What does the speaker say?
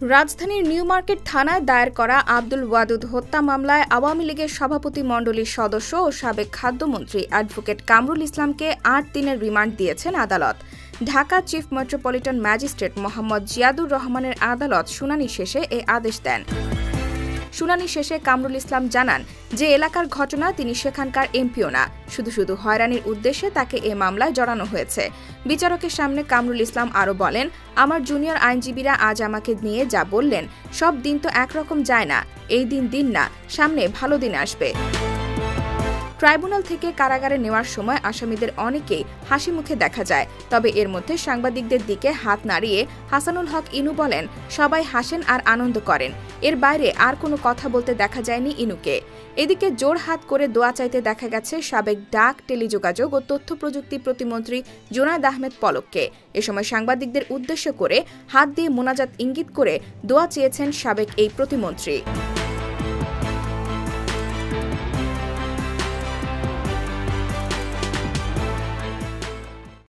রাজধানীর new market থানায় দায়ের করা আব্দুল ওয়াদুদ হত্যা মামলায় আওয়ামী লীগের সভাপতি মণ্ডলীর সদস্য ও সাবেক খাদ্যমন্ত্রী অ্যাডভোকেট কামরুল ইসলামকে ৮ দিনের রিমান্ড দিয়েছেন আদালত। Dhaka chief metropolitan magistrate Mohammad Ziadur রহমানের আদালত শুনানি শেষে এ আদেশ দেন। শুনানি শেষে কামরুল ইসলাম জানান যে এলাকার ঘটনা তিনি সেখানকার এমপিও না, শুধু হয়রানির উদ্দেশ্যে তাকে এ মামলায় জড়ানো হয়েছে। বিচারকের সামনে কামরুল ইসলাম আরও বলেন, আমার জুনিয়র আইনজীবীরা আজ আমাকে নিয়ে যা বললেন, সব দিন তো একরকম যায় না, এই দিন না, সামনে ভালো দিন আসবে। ট্রাইব্যুনাল থেকে কারাগারে নেওয়ার সময় আসামিদের অনেকেই হাসি মুখে দেখা যায়, তবে এর মধ্যে সাংবাদিকদের দিকে হাত নাড়িয়ে হাসানুল হক ইনু বলেন, সবাই হাসেন আর আনন্দ করেন, এর বাইরে আর কোনো কথা বলতে দেখা যায়নি ইনুকে। এদিকে জোর হাত করে দোয়া চাইতে দেখা গেছে সাবেক ডাক, টেলিযোগাযোগ ও তথ্য প্রযুক্তি প্রতিমন্ত্রী জুনায়েদ আহমেদ পলককে। এ সময় সাংবাদিকদের উদ্দেশ্য করে হাত দিয়ে মোনাজাত ইঙ্গিত করে দোয়া চেয়েছেন সাবেক এই প্রতিমন্ত্রী।